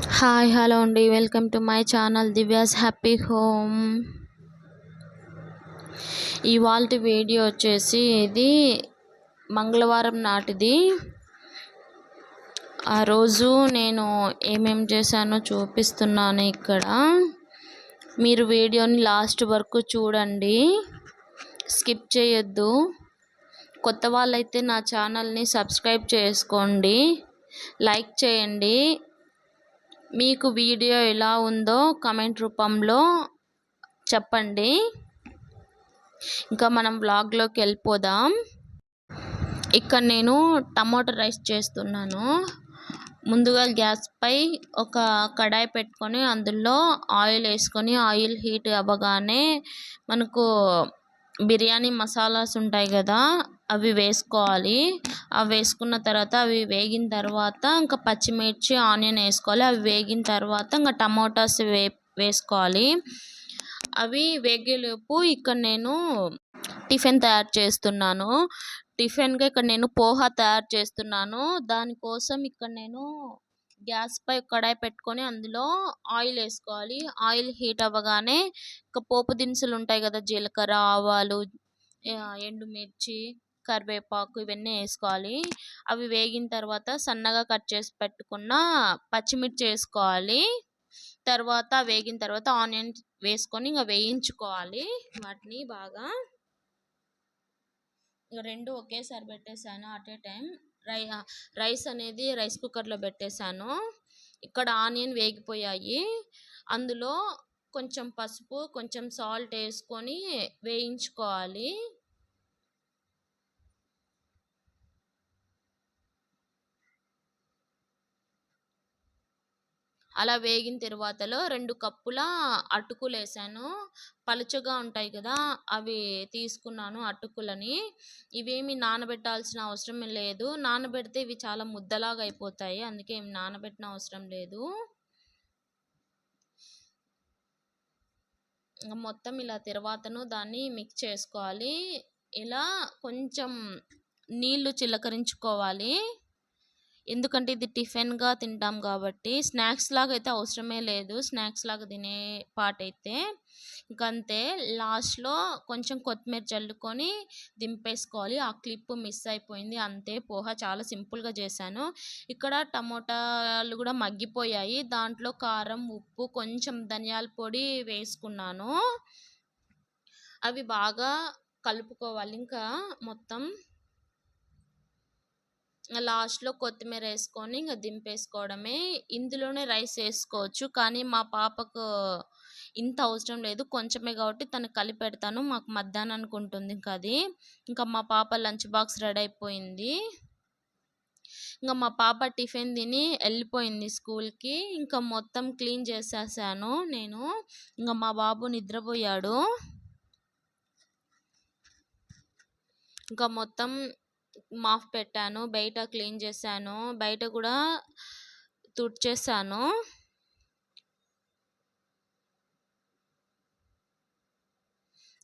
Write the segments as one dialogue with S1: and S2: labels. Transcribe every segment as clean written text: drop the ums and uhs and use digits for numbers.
S1: Hi hello అండి. Welcome to my channel Divya's happy home. ఇవాల్టి video వచ్చేసి ఇది మంగళవారం నాటిది. ఆ రోజు నేను ఏమేం చేశానో చూపిస్తున్నాను ఇక్కడ. మీరు వీడియోని లాస్ట్ వరకు చూడండి, స్కిప్ చేయొద్దు. కొత్త వాళ్ళైతే నా ఛానల్ని సబ్స్క్రైబ్ చేసుకోండి, లైక్ చేయండి. మీకు వీడియో ఎలా ఉందో కామెంట్ రూపంలో చెప్పండి. ఇంకా మనం వ్లాగ్లోకి వెళ్ళిపోదాం. ఇక్కడ నేను టమాటో రైస్ చేస్తున్నాను. ముందుగా గ్యాస్పై ఒక కడాయి పెట్టుకొని అందులో ఆయిల్ వేసుకొని ఆయిల్ హీట్ అవ్వగానే మనకు బిర్యానీ మసాలాస్ ఉంటాయి కదా, అవి వేసుకోవాలి. అవి వేసుకున్న తర్వాత అవి వేగిన తర్వాత ఇంకా పచ్చిమిర్చి ఆనియన్ వేసుకోవాలి. అవి వేగిన తర్వాత ఇంకా టమాటాస్ వేసుకోవాలి. అవి వేగేలోపు ఇక్కడ నేను టిఫిన్ తయారు చేస్తున్నాను. టిఫిన్గా ఇక్కడ నేను పోహా తయారు చేస్తున్నాను. దానికోసం ఇక్కడ నేను గ్యాస్పై కడాయి పెట్టుకొని అందులో ఆయిల్ వేసుకోవాలి. ఆయిల్ హీట్ అవ్వగానే ఇంకా పోపు దినుసులు ఉంటాయి కదా, జీలకర్ర, ఆవాలు, ఎండుమిర్చి, కరివేపాకు ఇవన్నీ వేసుకోవాలి. అవి వేగిన తర్వాత సన్నగా కట్ చేసి పెట్టుకున్న పచ్చిమిర్చి వేసుకోవాలి. తర్వాత వేగిన తర్వాత ఆనియన్ వేసుకొని ఇంకా వేయించుకోవాలి. వాటిని బాగా రెండు ఒకేసారి పెట్టేశాను అట్ ఏ టైం. రైస్ అనేది రైస్ కుక్కర్లో పెట్టేశాను. ఇక్కడ ఆనియన్ వేగిపోయాయి. అందులో కొంచెం పసుపు, కొంచెం సాల్ట్ వేసుకొని వేయించుకోవాలి. అలా వేగిన తర్వాతలో 2 కప్పుల అటుకులు వేసాను. పలుచగా ఉంటాయి కదా, అవి తీసుకున్నాను అటుకులని. ఇవేమి నానబెట్టాల్సిన అవసరం లేదు. నానబెడితే ఇవి చాలా ముద్దలాగా అయిపోతాయి, అందుకే ఏమి నానబెట్టిన అవసరం లేదు. మొత్తం ఇలా తర్వాతను దాన్ని మిక్స్ చేసుకోవాలి. ఇలా కొంచెం నీళ్లు చిలకరించుకోవాలి, ఎందుకంటే ఇది టిఫిన్గా తింటాం కాబట్టి. స్నాక్స్ లాగా అయితే అవసరమే లేదు, స్నాక్స్ లాగా తినే పాట అయితే. ఇంకంతే, లాస్ట్లో కొంచెం కొత్తిమీర చల్లుకొని దింపేసుకోవాలి. ఆ క్లిప్ మిస్ అయిపోయింది, అంతే. పోహా చాలా సింపుల్గా చేశాను. ఇక్కడ టమోటాలు కూడా మగ్గిపోయాయి. దాంట్లో కారం, ఉప్పు, కొంచెం ధనియాల పొడి వేసుకున్నాను. అవి బాగా కలుపుకోవాలి. ఇంకా మొత్తం లాస్ట్లో కొత్తిమీర వేసుకొని ఇంకా దింపేసుకోవడమే. ఇందులోనే రైస్ వేసుకోవచ్చు, కానీ మా పాపకు ఇంత అవసరం లేదు, కొంచెమే కాబట్టి తను కలిపి పెడతాను. మాకు మధ్యాహ్నానికి ఉంటుంది ఇంకా అది. ఇంకా మా పాప లంచ్ బాక్స్ రెడీ అయిపోయింది. ఇంకా మా పాప టిఫిన్ తిని వెళ్ళిపోయింది స్కూల్కి. ఇంకా మొత్తం క్లీన్ చేసేసాను నేను. ఇంకా మా బాబు నిద్రపోయాడు. ఇంకా మొత్తం మాఫ్ పెట్టాను, బయట క్లీన్ చేశాను, బయట కూడా తుడిచేసాను.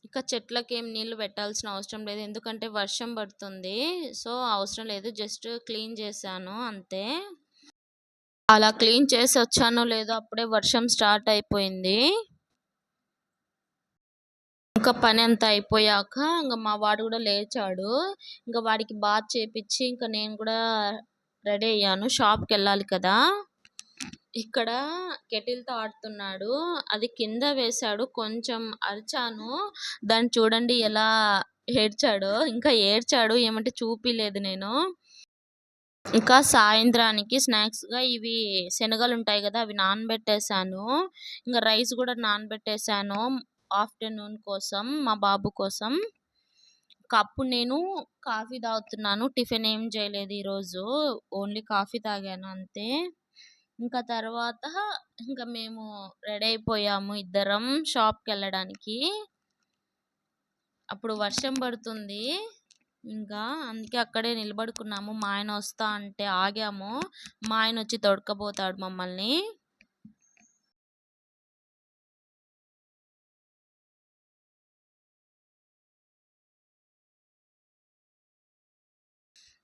S1: ఇక చెట్లకి ఏం నీళ్లు పెట్టాల్సిన అవసరం లేదు, ఎందుకంటే వర్షం పడుతుంది. సో అవసరం లేదు, జస్ట్ క్లీన్ చేశాను అంతే. అలా క్లీన్ చేసి వచ్చానో లేదో అప్పుడే వర్షం స్టార్ట్ అయిపోయింది. ఇంకా పని అంతా అయిపోయాక ఇంకా మా వాడు కూడా లేచాడు. ఇంకా వాడికి బాత్ చేపించి ఇంకా నేను కూడా రెడీ అయ్యాను, షాప్కి వెళ్ళాలి కదా. ఇక్కడ కెటిల్తో ఆడుతున్నాడు, అది కింద వేశాడు. కొంచెం అరిచాను, దాన్ని చూడండి ఎలా ఏడ్చాడో. ఇంకా ఏడ్చాడు, ఏమంటే చూపిలేదు నేను. ఇంకా సాయంత్రానికి స్నాక్స్గా ఇవి శనగలు ఉంటాయి కదా, అవి నానబెట్టేశాను. ఇంకా రైస్ కూడా నానబెట్టేశాను ఆఫ్టర్నూన్ కోసం, మా బాబు కోసం. అప్పుడు నేను కాఫీ తాగుతున్నాను, టిఫిన్ ఏం చేయలేదు ఈరోజు, ఓన్లీ కాఫీ తాగాను అంతే. ఇంకా తర్వాత ఇంకా మేము రెడీ అయిపోయాము ఇద్దరం షాప్కి వెళ్ళడానికి. అప్పుడు వర్షం పడుతుంది, ఇంకా అందుకే అక్కడే నిలబడుకున్నాము. మా ఆయన వస్తా అంటే ఆగాము, మా ఆయన వచ్చి తొడకపోతాడు మమ్మల్ని.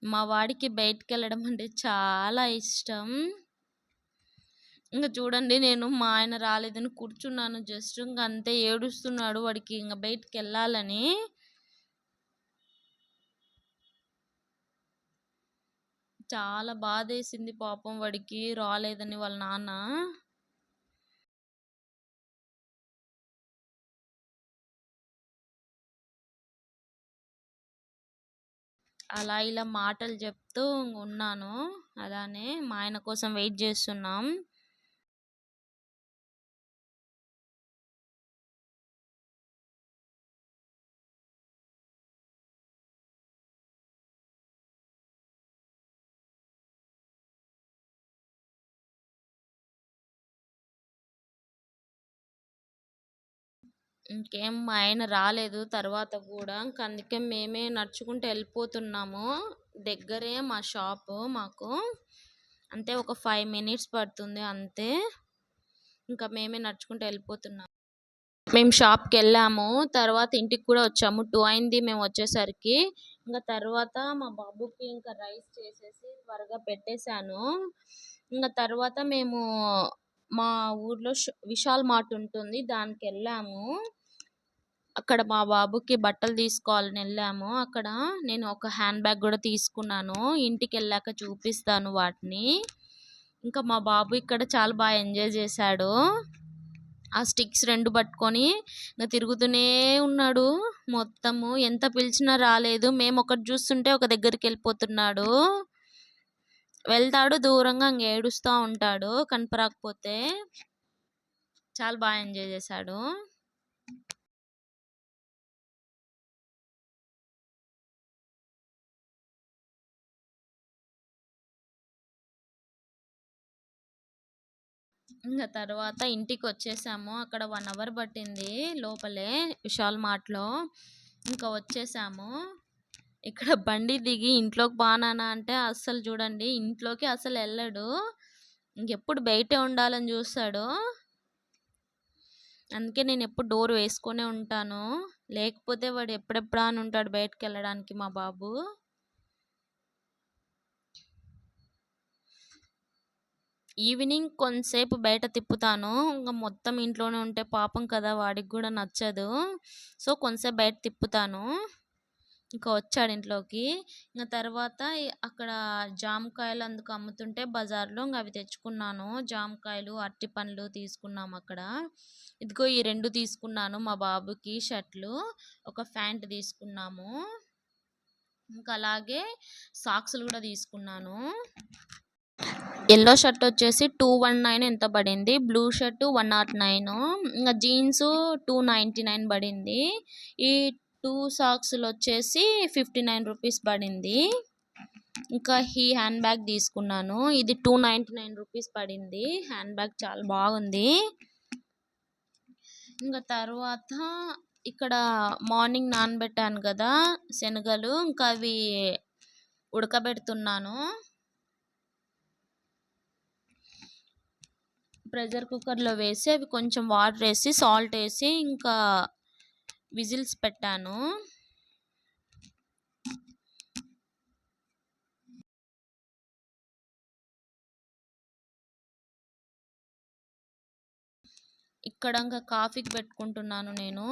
S1: మా వాడికి బయటికి వెళ్ళడం అంటే చాలా ఇష్టం. ఇంక చూడండి నేను మా ఆయన రాలేదని కూర్చున్నాను జస్ట్. ఇంక అంతే ఏడుస్తున్నాడు వాడికి ఇంక బయటికెళ్ళాలని. చాలా బాధేసింది పాపం వాడికి రాలేదని వాళ్ళ నాన్న. అలా ఇలా మాటలు చెప్తూ ఉన్నాను. అలానే మా ఆయన కోసం వెయిట్ చేస్తున్నాం. ఇంకేం మా ఆయన రాలేదు తర్వాత కూడా. ఇంక అందుకే మేమే నడుచుకుంటూ వెళ్ళిపోతున్నాము. దగ్గరే మా షాపు మాకు. అంతే ఒక 5 మినిట్స్ పడుతుంది అంతే. ఇంకా మేమే నడుచుకుంటూ వెళ్ళిపోతున్నాం. మేము షాప్కి వెళ్ళాము, తర్వాత ఇంటికి కూడా వచ్చాము. 2 అయింది మేము వచ్చేసరికి. ఇంకా తర్వాత మా బాబుకి ఇంకా రైస్ చేసేసి త్వరగా పెట్టేశాను. ఇంకా తర్వాత మేము మా ఊర్లో విశాల్ మార్ట్ ఉంటుంది, దానికి వెళ్ళాము. అక్కడ మా బాబుకి బట్టలు తీసుకోవాలని వెళ్ళాము. అక్కడ నేను ఒక హ్యాండ్ బ్యాగ్ కూడా తీసుకున్నాను. ఇంటికి వెళ్ళాక చూపిస్తాను వాటిని. ఇంకా మా బాబు ఇక్కడ చాలా బాగా ఎంజాయ్ చేశాడు. ఆ స్టిక్స్ 2 పట్టుకొని ఇంకా తిరుగుతూనే ఉన్నాడు మొత్తము. ఎంత పిలిచినా రాలేదు. మేము ఒకటి చూస్తుంటే ఒక దగ్గరికి వెళ్ళిపోతున్నాడు. వెళ్తాడు దూరంగా, ఇంక ఏడుస్తూ ఉంటాడు కనపరాకపోతే. చాలా బాగా ఎంజాయ్ చేశాడు. ఇంకా తర్వాత ఇంటికి వచ్చేసాము. అక్కడ 1 అవర్ పట్టింది లోపలే విశాల్ మార్ట్లో. ఇంకా వచ్చేసాము. ఇక్కడ బండి దిగి ఇంట్లోకి బానానా అంటే అస్సలు చూడండి ఇంట్లోకి అసలు వెళ్ళడు. ఇంకెప్పుడు బయటే ఉండాలని చూస్తాడు. అందుకే నేను ఎప్పుడు డోర్ వేసుకొనే ఉంటాను. లేకపోతే వాడు ఎప్పుడెప్పుడా అని ఉంటాడు బయటకు వెళ్ళడానికి మా బాబు. ఈవినింగ్ కొంతసేపు బయట తిప్పుతాను. ఇంకా మొత్తం ఇంట్లోనే ఉంటే పాపం కదా, వాడికి కూడా నచ్చదు. సో కొంతసేపు బయట తిప్పుతాను. ఇంకా వచ్చాడు ఇంట్లోకి. ఇంకా తర్వాత అక్కడ జామకాయలు అందుకు అమ్ముతుంటే బజార్లో ఇంకా అవి తెచ్చుకున్నాను. జామకాయలు, అరటి పండ్లు తీసుకున్నాము అక్కడ. ఇదిగో ఈ 2 తీసుకున్నాను మా బాబుకి షర్ట్లు. ఒక ప్యాంట్ తీసుకున్నాము. ఇంకా అలాగే సాక్స్లు కూడా తీసుకున్నాను. ఎల్లో షర్ట్ వచ్చేసి 219 ఎంత పడింది. Blue shirt 109. ఇంకా జీన్స్ 299 పడింది. ఈ 2 సాక్స్లు వచ్చేసి 59 రూపీస్ పడింది. ఇంకా ఈ హ్యాండ్ బ్యాగ్ తీసుకున్నాను. ఇది 299 రూపీస్ పడింది. హ్యాండ్ బ్యాగ్ చాలా బాగుంది. ఇంకా తర్వాత ఇక్కడ మార్నింగ్ నానబెట్టాను కదా శనగలు, ఇంకా అవి ఉడకబెడుతున్నాను. ప్రెషర్ కుక్కర్లో వేసి అవి కొంచెం వాటర్ వేసి సాల్ట్ వేసి ఇంకా విజిల్స్ పెట్టాను. ఇక్కడ ఇంకా కాఫీకి పెట్టుకుంటున్నాను నేను.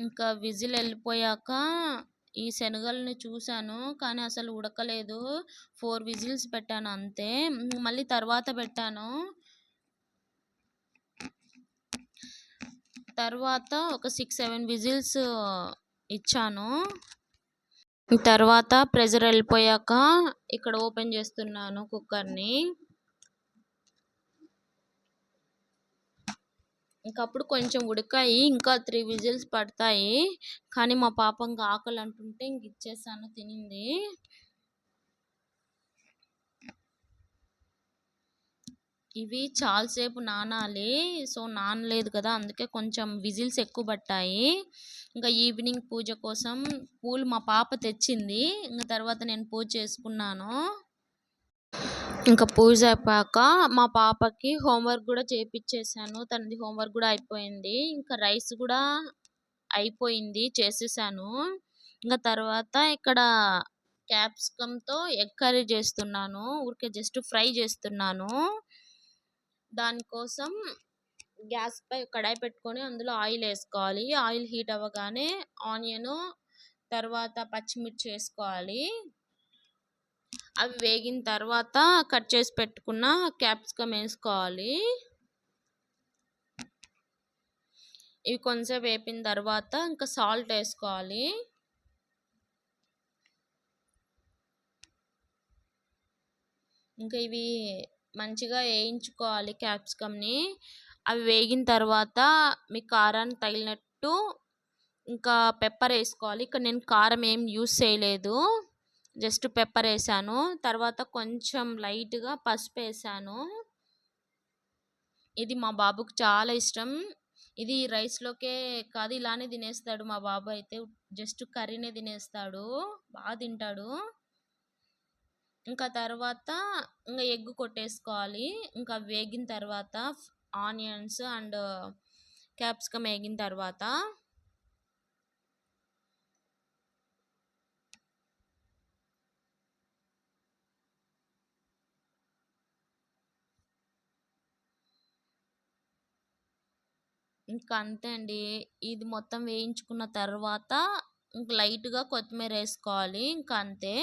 S1: ఇంకా విజిల్ వెళ్ళిపోయాక ఈ శనగల్ని చూశాను, కానీ అసలు ఉడకలేదు. 4 విజిల్స్ పెట్టాను అంతే. మళ్ళీ తర్వాత పెట్టాను. తర్వాత ఒక 6-7 విజిల్స్ ఇచ్చాను. తర్వాత ప్రెషర్ వెళ్ళిపోయాక ఇక్కడ ఓపెన్ చేస్తున్నాను కుక్కర్ని. ఇంకప్పుడు కొంచెం ఉడికాయి, ఇంకా 3 విజిల్స్ పడతాయి. కానీ మా పాప ఇంకా ఆకలి అంటుంటే ఇంక ఇచ్చేసాను, తినింది. ఇవి చాలాసేపు నానాలి. సో నానలేదు కదా, అందుకే కొంచెం విజిల్స్ ఎక్కువ పట్టాయి. ఇంకా ఈవినింగ్ పూజ కోసం పూలు మా పాప తెచ్చింది. ఇంకా తర్వాత నేను పూజ చేసుకున్నాను. ఇంకా పూజ అయిపోయాక మా పాపకి హోంవర్క్ కూడా చేపించేసాను. తనది హోంవర్క్ కూడా అయిపోయింది. ఇంకా రైస్ కూడా అయిపోయింది, చేసేసాను. ఇంకా తర్వాత ఇక్కడ క్యాప్సికమ్‌తో ఎగ్ కర్రీ చేస్తున్నాను. ఊరికే జస్ట్ ఫ్రై చేస్తున్నాను. దానికోసం గ్యాస్ పై కడాయి పెట్టుకొని అందులో ఆయిల్ వేసుకోవాలి. ఆయిల్ హీట్ అవ్వగానే ఆనియన్, తర్వాత పచ్చిమిర్చి వేసుకోవాలి. అవి వేగిన తర్వాత కట్ చేసి పెట్టుకున్న క్యాప్సికమ్ వేసుకోవాలి. ఇవి కొంచెం వేపిన తర్వాత ఇంకా సాల్ట్ వేసుకోవాలి. ఇంకా ఇవి మంచిగా వేయించుకోవాలి క్యాప్సికమ్ని. అవి వేగిన తర్వాత మీ కారానికి తగిలినట్టు ఇంకా పెప్పర్ వేసుకోవాలి. ఇక్కడ నేను కారం ఏం యూస్ చేయలేదు, జస్ట్ పెప్పర్ వేసాను. తర్వాత కొంచెం లైట్గా పసుపు వేసాను. ఇది మా బాబుకు చాలా ఇష్టం. ఇది రైస్లోకే కాదు, ఇలానే తినేస్తాడు మా బాబు అయితే. జస్ట్ కర్రీనే తినేస్తాడు, బాగా తింటాడు. ఇంకా తర్వాత ఇంకా ఎగ్ కొట్టేసుకోవాలి. ఇంకా వేగిన తర్వాత ఆనియన్స్ అండ్ క్యాప్సికమ్ వేగిన తర్వాత ఇంకా అంతే అండి. ఇది మొత్తం వేయించుకున్న తర్వాత ఇంక లైట్గా కొత్తిమీర వేసుకోవాలి. ఇంకా అంతే.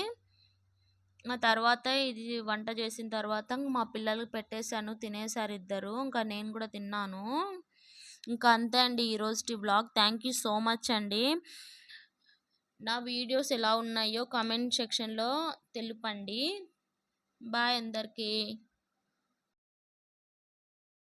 S1: ఆ తర్వాత ఇది వంట చేసిన తర్వాత మా పిల్లలకి పెట్టేశాను, తినేసారు ఇద్దరు. ఇంకా నేను కూడా తిన్నాను. ఇంకా అంతే అండి ఈరోజు vlog. Thank you so much అండి. నా వీడియోస్ ఎలా ఉన్నాయో కామెంట్ సెక్షన్లో తెలుపండి. బాయ్ అందరికీ.